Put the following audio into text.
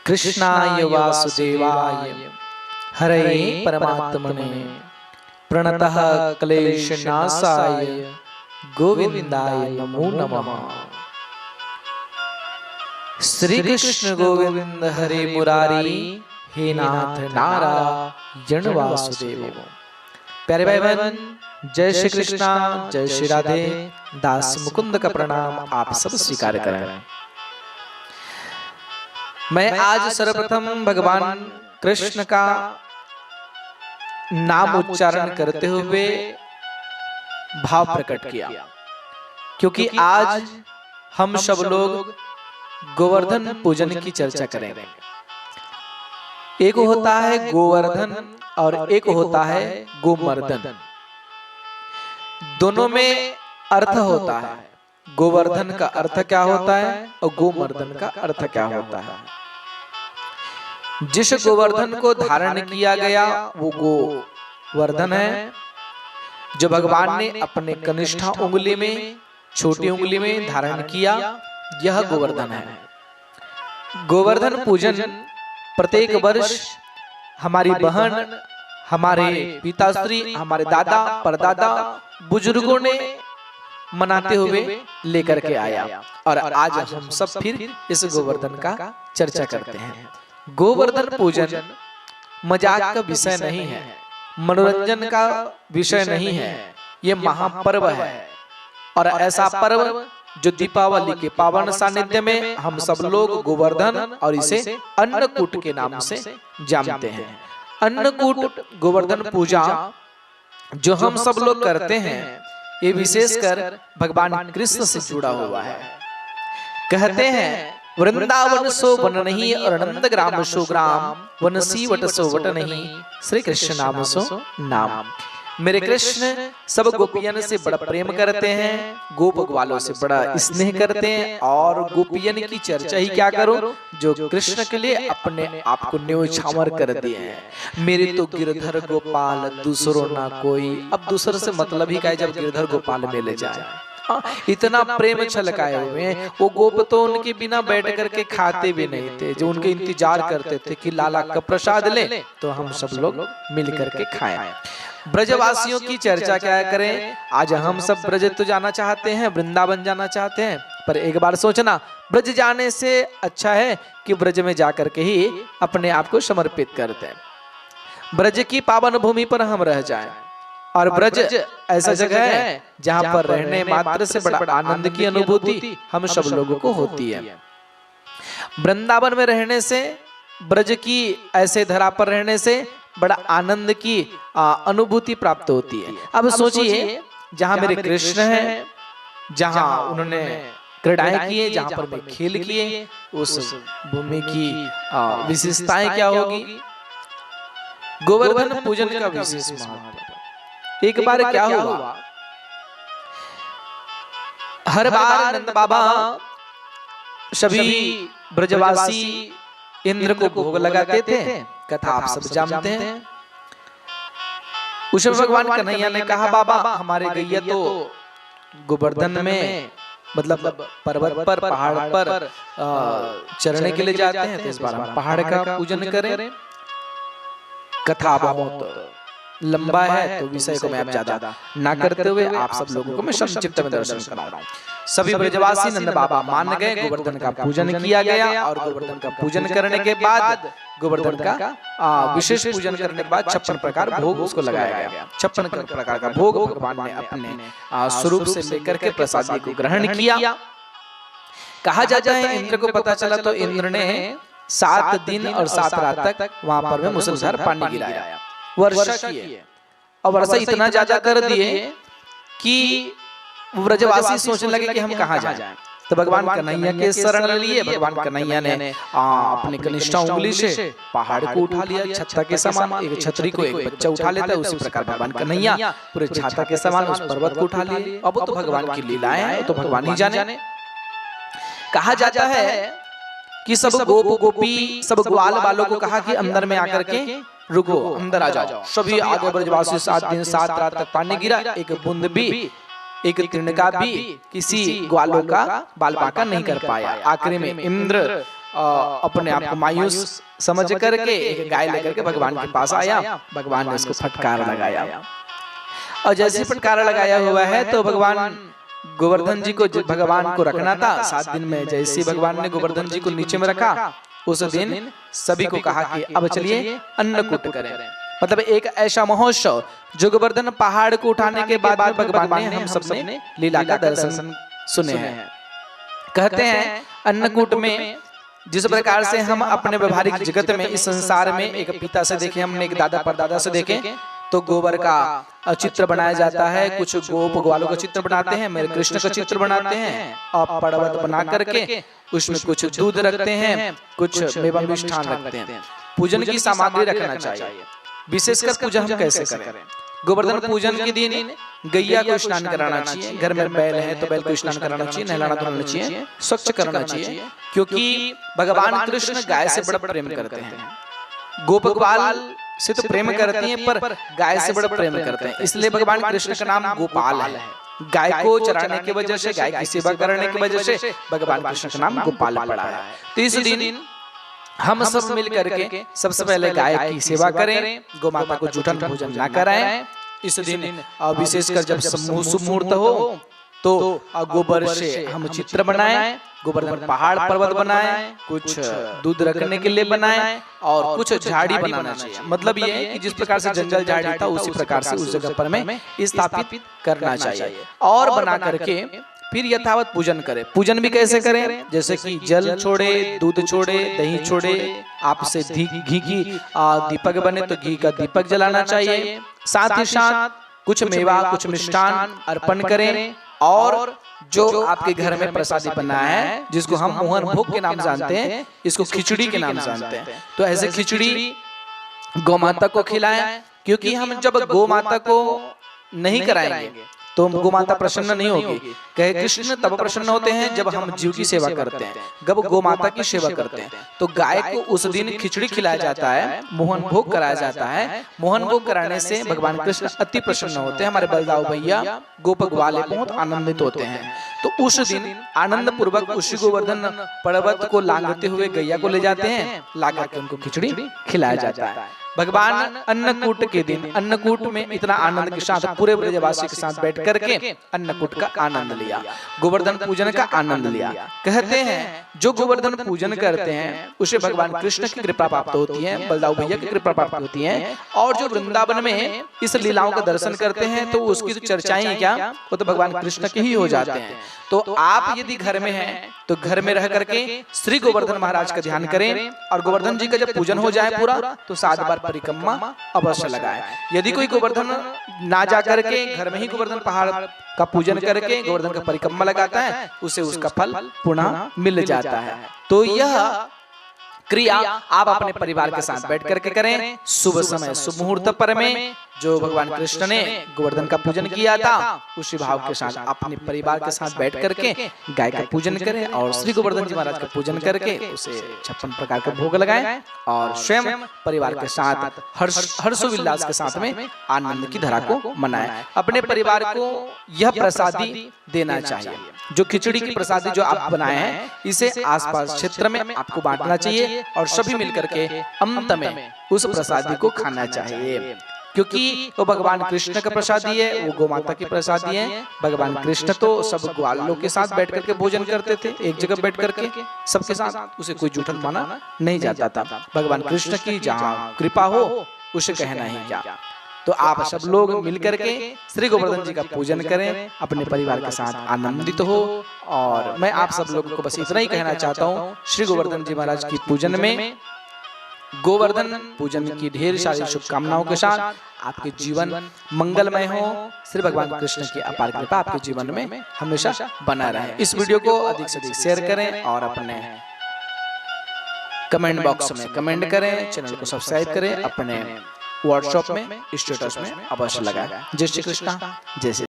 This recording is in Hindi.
कृष्णाय वासुदेवाय हरे परमात्मने प्रणतः क्लेशनाशाय गोविंदाय नमो नमः। श्री कृष्ण गोविंद हरे मुरारी, हे नाथ नारायण वासुदेव। प्यारे भाई बहन, जय श्री कृष्णा, जय श्री राधे। दास मुकुंद का प्रणाम आप सब स्वीकार करें। मैं आज सर्वप्रथम भगवान कृष्ण का नाम उच्चारण करते हुए भाव प्रकट किया, क्योंकि आज हम सब लोग गोवर्धन पूजन की चर्चा करेंगे। एक होता है गोवर्धन और एक होता है गोमर्दन। दोनों में अर्थ होता है। गोवर्धन का अर्थ क्या होता है और गोमर्दन का अर्थ क्या होता है। जिस गोवर्धन को धारण किया गया वो गोवर्धन है, जो भगवान ने अपने कनिष्ठ उंगली में, छोटी उंगली में धारण किया, यह गोवर्धन है। गोवर्धन पूजन प्रत्येक वर्ष हमारी बहन, हमारे पिताश्री, हमारे दादा परदादा बुजुर्गों ने मनाते हुए लेकर के आया, और आज हम सब फिर इस गोवर्धन का चर्चा करते हैं। गोवर्धन पूजन मजाक का विषय नहीं है, मनोरंजन का विषय नहीं है। ये महापर्व है, और ऐसा पर्व जो दीपावली के पावन सानिध्य में हम सब लोग गोवर्धन और इसे अन्नकूट के नाम से जानते हैं। अन्नकूट गोवर्धन पूजा जो हम सब लोग करते हैं, ये विशेषकर भगवान कृष्ण से जुड़ा हुआ है। कहते हैं वृंदावन सो वन नहीं और नंद ग्राम सो ग्राम, वन सी वट सो वट नहीं, श्री कृष्ण नाम सो नाम। मेरे कृष्ण सब गोपियन से बड़ा प्रेम करते हैं, गोप ग्वालों से बड़ा स्नेह करते हैं, और गोपियन की चर्चा ही क्या करो जो कृष्ण के लिए अपने आप को न्योछावर कर दिए हैं। मेरे तो गिरधर गोपाल दूसरों ना कोई। अब दूसरे से मतलब ही क्या है जब गिरधर गोपाल मिल जाए। इतना प्रेम छलकाए हुए हैं। वो गोप तो उनके बिना बैठ करके खाते भी नहीं थे, जो उनके इंतजार करते थे कि लाला का प्रसाद ले तो हम सब लोग मिल करके खाएं। ब्रजवासियों की चर्चा क्या करें। आज हम सब ब्रज तो जाना चाहते हैं, वृंदावन जाना चाहते हैं, पर एक बार सोचना, ब्रज जाने से अच्छा है कि ब्रज में जाकर के ही अपने आप को समर्पित करते हैं। ब्रज की पावन भूमि पर हम रह जाएं, और ब्रज ऐसा जगह है जहां पर रहने मात्र से बड़ा आनंद की अनुभूति हम सब लोगों को होती है। वृंदावन में रहने से, ब्रज की ऐसे धरा पर रहने से बड़ा आनंद की अनुभूति प्राप्त होती है। अब सोचिए, जहां मेरे कृष्ण हैं, जहां उन्होंने क्रीड़ाएं किए, जहां पर वे खेल किए, उस भूमि की विशेषताएं क्या होगी। गोवर्धन पूजन का विशेष महत्व। एक बार क्या हुआ, हर बार नंद बाबा सभी ब्रजवासी इंद्र को भोग लगाते थे, कथा आप सब जानते हैं। उस भगवान कन्हैया ने कहा, बाबा हमारे गैया तो गोवर्धन में, मतलब पर्वत पर, पहाड़ पर चरने के लिए जाते हैं, तो इस बार हम पहाड़ का पूजन करें। कथा बहुत लंबा है, तो विषय को मैं अब ज्यादा ना करते हुए आप सब लोगों को मैं संक्षिप्त में दर्शन करा रहा हूँ। सभी ब्रजवासी नंद बाबा मान गए, गोवर्धन का पूजन किया गया, और गोवर्धन का पूजन करने के बाद, गोवर्धन का विशेष पूजन करने के बाद 56 प्रकार भोग उसको लगाया गया। 56 प्रकार का भोग भगवान ने अपने स्वरूप से लेकर के प्रसाद को ग्रहण किया। कहा जाता है इंद्र को पता चला तो इंद्र ने 7 दिन और 7 रात तक वहां पर में मुसलधार पानी गिराया, वर्षा किए, और वर्षा इतना ज्यादा कर दिए कि ब्रजवासी सोचने लगे कि हम कहाँ जाएं। तो भगवान कन्हैया के शरण लिए भगवान कन्हैया ने अपनी कनिष्ठ उंगली से पहाड़ को उठा लिया, छत्ता के समान। एक छतरी को एक बच्चा उठा लेता है, उसी प्रकार भगवान कन्हैया पूरे छाता के समान उस पर्वत को उठा लिए। अब तो भगवान की लीलाएं हैं, तो भगवान ही जाने। कहा जाता है कि सब गोप गोपी, सब ग्वाल वालों को कहा कि अंदर में आकर के रुको, अंदर आ जाओ। सभी आगे ब्रजवासी 7 दिन 7 रात तक पानी गिरा, एक बूंद भी, एक तिनका भी किसी ग्वालों का बाल बांका नहीं कर पाया। आखिरी में इंद्र अपने आप को मायूस समझ करके एक गाय लेकर के भगवान के पास आया। भगवान ने उसको फटकार लगाया और जैसे फटकार लगाया हुआ है तो भगवान गोवर्धन जी को भगवान को रखना था 7 दिन में। जैसे भगवान ने गोवर्धन जी को नीचे में रखा उस दिन सभी को कहा कि अब चलिए अन्नकूट करें, मतलब एक ऐसा महोत्सव जो गोवर्धन पहाड़ को उठाने के बाद भगवान ने हम सबने लीला का दर्शन सुने हैं। कहते हैं अन्नकूट में जिस प्रकार से हम अपने व्यवहारिक जगत में इस संसार में एक पिता से देखे, हमने एक दादा परदादा से देखे तो गोबर का चित्र बनाया जाता है, कुछ गोप ग्वालों का चित्र बनाते हैं, मेरे कृष्ण का चित्र बनाते हैं और पर्वत बना करके उसमें कुछ दूध रखते हैं, कुछ मेवा मिष्ठान रखते हैं। पूजन की सामग्री रखना चाहिए। विशेषकर पूजन हम कैसे करें? गोवर्धन पूजन के दिन गैया को स्नान कराना चाहिए, घर में बैल है तो बैल को स्नान कराना चाहिए, नहलाना धुलाना चाहिए, स्वच्छ करना चाहिए, क्योंकि भगवान कृष्ण गाय से बड़ा प्रेम करते हैं। गोप ग्वाल से तो प्रेम करती हैं पर गाय से बड़ा प्रेम करते हैं, इसलिए भगवान कृष्ण का नाम गोपाल है। गाय को चराने की वजह से, गाय की सेवा करने की वजह से भगवान कृष्ण का नाम गोपाल पड़ा है। तो इस दिन हम सब मिल करके सबसे पहले गाय की सेवा करें, गौ माता को जूठन भोजन ना कराएं। इस दिन विशेषकर जब शुभ मुहूर्त हो तो गोबर से हम चित्र बनाएं, गोवर्धन पहाड़ पर्वत बनाएं, कुछ दूध रखने के लिए बनाएं और कुछ झाड़ी बनाना चाहिए। मतलब ये है कि जिस प्रकार से जंगल झाड़ी था उसी प्रकार से उस जगह पर में स्थापित करना चाहिए और बना करके फिर यथावत पूजन करें। पूजन भी कैसे करें? जैसे कि जल छोड़े, दूध छोड़े, दही छोड़े, आपसे घी की दीपक बने तो घी का दीपक जलाना चाहिए। साथ ही साथ कुछ मेवा, कुछ मिष्ठान अर्पण करें और जो आपके घर में प्रसादी बना है जिसको हम मोहन भोग के नाम जानते हैं, इसको खिचड़ी के नाम जानते हैं, तो ऐसे खिचड़ी गौ माता को खिलाएं, क्योंकि हम जब गौ माता को नहीं कराएंगे तो गौ माता प्रसन्न नहीं होगी। कहे कृष्ण तब प्रसन्न होते हैं जब हम जीव की सेवा करते हैं, जब गौ माता की सेवा करते हैं। तो गाय को उस दिन खिचड़ी खिलाया जाता है, मोहन भोग कराया जाता है। मोहन भोग कराने से भगवान कृष्ण अति प्रसन्न होते हैं। हमारे बलदाऊ भैया गोपक वाले बहुत आनंदित होते हैं। तो उस दिन आनंद पूर्वक उसी गोवर्धन पर्वत को लांघते हुए गैया को ले जाते हैं, ला करके उनको खिचड़ी खिलाया जाता है। भगवान अन्नकूट के दिन अन्नकूट में इतना आनंद के साथ पूरे ब्रजवासी के साथ बैठ करके अन्नकूट का आनंद लिया, गोवर्धन पूजन का आनंद लिया। कहते हैं जो गोवर्धन पूजन करते हैं उसे भगवान कृष्ण की कृपा प्राप्त होती है, बलदाऊ भैया की कृपा प्राप्त होती है। और जो वृंदावन में इस लीलाओं का दर्शन करते हैं तो उसकी तो चर्चाएं क्या, वो तो भगवान कृष्ण के ही हो जाते हैं। तो आप यदि घर में हैं तो घर में रह करके श्री गोवर्धन महाराज का ध्यान करें और गोवर्धन जी का जब पूजन हो जाए पूरा तो 7 बार परिक्रमा अवश्य लगाए। यदि कोई गोवर्धन ना जा करके घर में ही गोवर्धन पहाड़ का पूजन करके गोवर्धन का परिक्रमा लगाता है, उसे उसका फल पुनः मिल जाता है। तो यह क्रिया आप अपने परिवार के साथ बैठ करके करें। शुभ समय शुभ मुहूर्त पर में जो भगवान कृष्ण ने गोवर्धन का पूजन किया था उसी भाव के साथ अपने परिवार के साथ बैठ करके गाय का पूजन करें और श्री गोवर्धन जी महाराज का पूजन करके उसे 56 प्रकार के भोग लगाएं और स्वयं परिवार के साथ हर्षोल्लास के साथ में आनंद की धारा को मनाएं। अपने परिवार को यह प्रसादी देना चाहिए। जो खिचड़ी की प्रसादी जो आप बनाए हैं इसे आसपास क्षेत्र में आपको बांटना चाहिए और सभी मिलकर के अंत में उस प्रसादी को खाना चाहिए, क्योंकि वो भगवान कृष्ण का प्रसादी है, वो गौ माता की प्रसादी है। भगवान कृष्ण तो सब ग्वालों के साथ बैठ करके भोजन करते थे, एक जगह बैठ करके सबके साथ, उसे कोई जूठन माना नहीं जाता था। भगवान कृष्ण की जहाँ कृपा हो उसे कहना ही क्या। तो आप सब लोग मिलकर के श्री गोवर्धन जी का पूजन करें, अपने परिवार के साथ आनंदित हो। और मैं आप सब लोगों को बस इतना ही कहना चाहता हूँ, श्री गोवर्धन जी महाराज की पूजन में गोवर्धन पूजन की ढेर सारी शुभकामनाओं के साथ आपके जीवन मंगलमय हो। श्री भगवान कृष्ण की अपार कृपा आपके जीवन में हमेशा बना रहे। इस वीडियो को अधिक से अधिक शेयर करें और अपने कमेंट बॉक्स में कमेंट करें, चैनल को सब्सक्राइब करें, अपने व्हाट्सएप में स्टेटस में अवश्य लगाएं। जय श्री कृष्ण, जय श्री